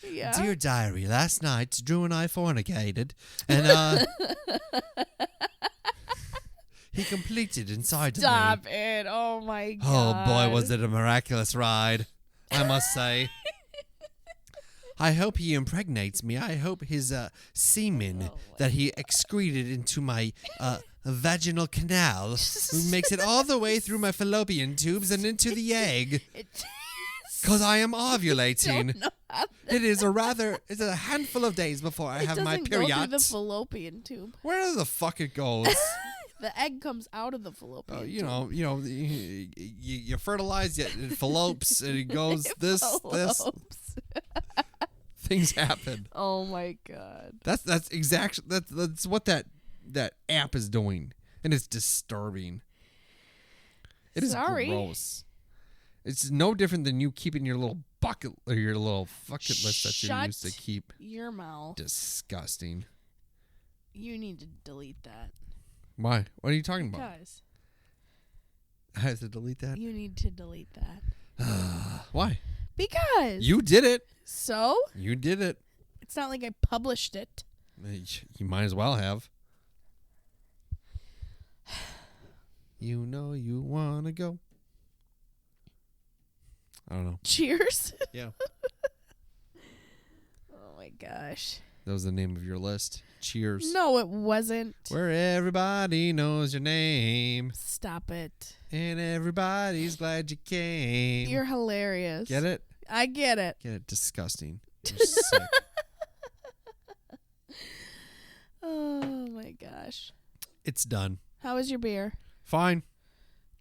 Yeah. Dear diary, last night Drew and I fornicated, and he completed inside of me. Stop it. Oh, my God. Oh, boy, was it a miraculous ride, I must say. I hope he impregnates me. I hope his semen that he excreted into my vaginal canal makes it all the way through my fallopian tubes and into the egg. Because I am ovulating. It is it's a handful of days before I have my period. It doesn't go through the fallopian tube. Where the fuck it goes? The egg comes out of the fallopian tube. You fertilize it, it fallopes, and it goes this. Things happen. Oh my God. That's exactly that's what that app is doing, and it's disturbing. It is gross. It's no different than you keeping your little bucket or your little bucket list that you used to keep. Your mouth. Disgusting. You need to delete that. Why? What are you talking about? Because I have to delete that. you need to delete that. Why? Because You did it. So? You did it. It's not like I published it. You might as well have. You know you want to go. I don't know. Cheers. Yeah. Oh my gosh. That was the name of your list. Cheers. No, it wasn't. Where everybody knows your name. Stop it. And everybody's glad you came. You're hilarious. Get it? I get it. Get it? Disgusting. You're sick. Oh my gosh. It's done. How was your beer? Fine.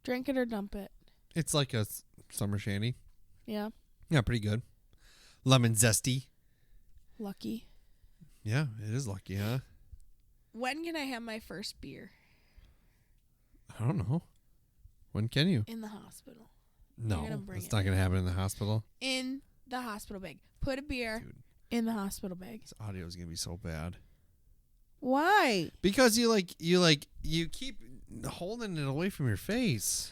Drink it or dump it? It's like a summer shandy. Yeah. Yeah, pretty good. Lemon zesty. Lucky. Yeah, it is lucky, huh? When can I have my first beer? I don't know. When can you? In the hospital. No, You're gonna bring it's it. not going to happen in the hospital. In the hospital bag. Put a beer Dude, in the hospital bag. this audio is going to be so bad. Why? Because you keep holding it away from your face.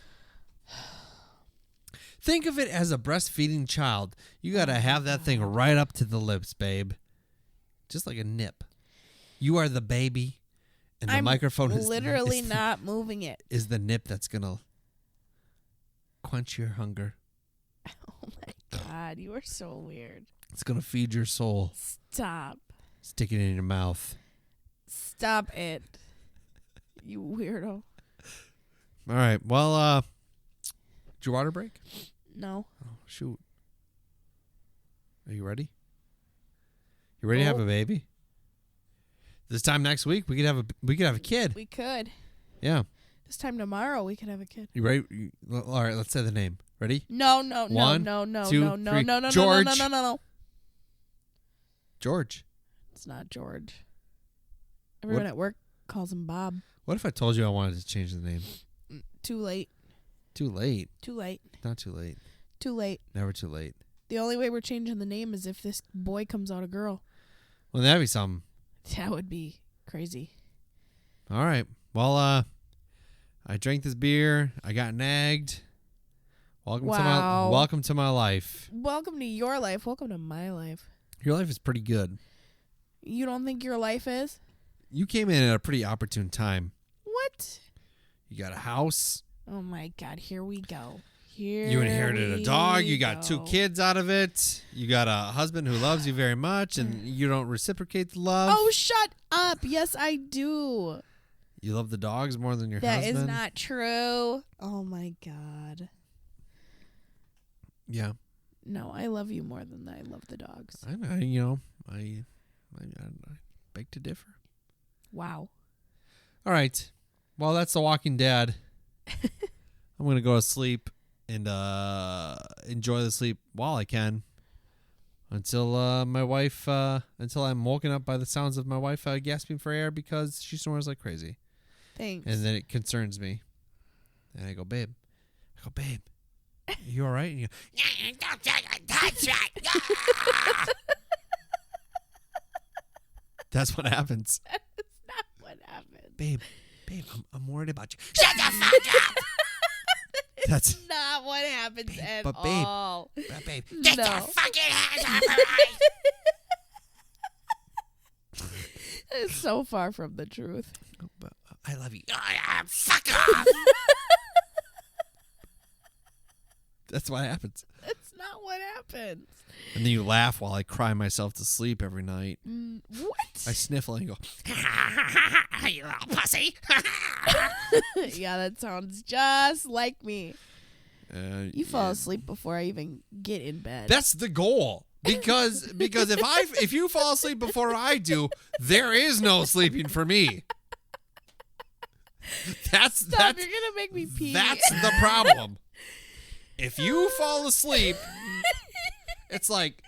Think of it as a breastfeeding child. You got to have that thing right up to the lips, babe. Just like a nip. You are the baby, and the microphone is literally not moving it. Is the nip that's going to quench your hunger. Oh my God, you are so weird. It's going to feed your soul. Stop. Stick it in your mouth. Stop it. You weirdo. All right. Well, did your water break? No. Oh, shoot. Are you ready? You ready to have a baby? This time next week we could have a kid. We could. Yeah. This time tomorrow we could have a kid. You ready? All right, let's say the name. Ready? No, One, no, two, no, no, three. no, no, George. no. George. It's not George. Everyone at work calls him Bob. What if I told you I wanted to change the name? Too late. Too late. Too late. Not too late. Too late. Never too late. The only way we're changing the name is if this boy comes out a girl. Well, that'd be something. That would be crazy. All right. Well, I drank this beer. I got nagged. Welcome to my life. Welcome to your life. Welcome to my life. Your life is pretty good. You don't think your life is? You came in at a pretty opportune time. What? You got a house. Oh my God, here we go. You inherited a dog. You got 2 kids out of it. You got a husband who loves you very much, and you don't reciprocate the love. Oh, shut up. Yes, I do. You love the dogs more than your That husband? is not true. Oh my God. Yeah. No, I love you more than I love the dogs. I beg to differ. Wow. All right. Well, that's The Walking Dead. I'm going to go to sleep and enjoy the sleep while I can until until I'm woken up by the sounds of my wife gasping for air because she snores like crazy. Thanks. And then it concerns me. And I go, babe. You all right? And you go, that's right. That's what happens. That's not babe, I'm worried about you. Shut the fuck up. That's not what happens at but all. But babe, get your fucking hands off her eyes. It's so far from the truth. But I love you. Fuck off. That's what happens. That's not what happens. And then you laugh while I cry myself to sleep every night. What? I sniffle and go, you little pussy. Yeah, that sounds just like me. You fall yeah. asleep before I even get in bed. That's the goal. Because if you fall asleep before I do, there is no sleeping for me. That's you're gonna make me pee. That's the problem. If you fall asleep, it's like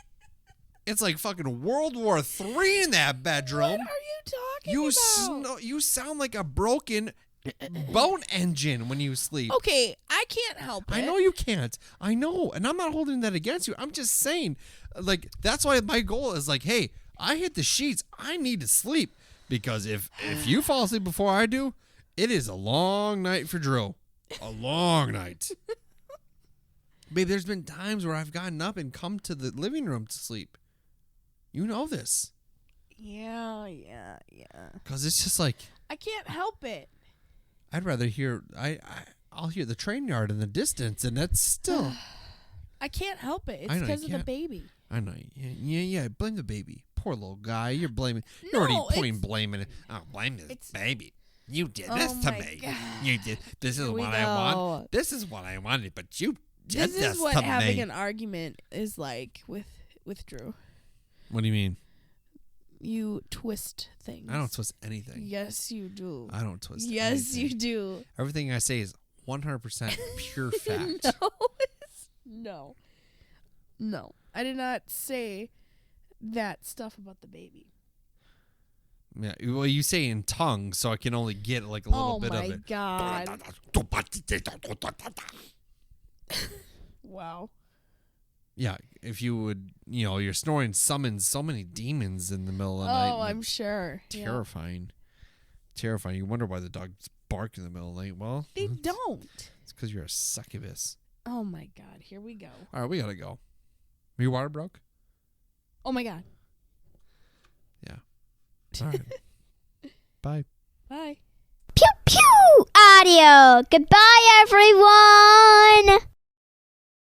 fucking World War III in that bedroom. What are you talking about? You sound like a broken bone engine when you sleep. Okay, I can't help it. I know you can't. I know, and I'm not holding that against you. I'm just saying, like, that's why my goal is like, hey, I hit the sheets. I need to sleep because if you fall asleep before I do, it is a long night for Drew. A long night. Babe, there's been times where I've gotten up and come to the living room to sleep. You know this. Yeah. Because it's just like... I can't help it. I'd rather hear... I'll hear the train yard in the distance, and that's still... I can't help it. It's because of the baby. I know. Yeah. Blame the baby. Poor little guy. You're blaming... You're already pointing blame in it. Oh, blame this baby. You did this to me. God. You did. This is what I want. This is what I wanted, but you... This is what having an argument is like with Drew. What do you mean? You twist things. I don't twist anything. Yes, you do. I don't twist anything. Yes, you do. Everything I say is 100% pure fact. No. I did not say that stuff about the baby. Yeah, well, you say in tongue, so I can only get like a little bit of it. Oh, my God. Wow. Yeah, if you would, your snoring summons so many demons in the middle of the night. Oh, I'm sure. Terrifying. Yeah. Terrifying. You wonder why the dogs bark in the middle of the night. Well, they don't. It's because you're a succubus. Oh, my God. Here we go. All right, we got to go. Your water broke? Oh, my God. Yeah. All right. Bye. Bye. Pew pew audio. Goodbye, everyone.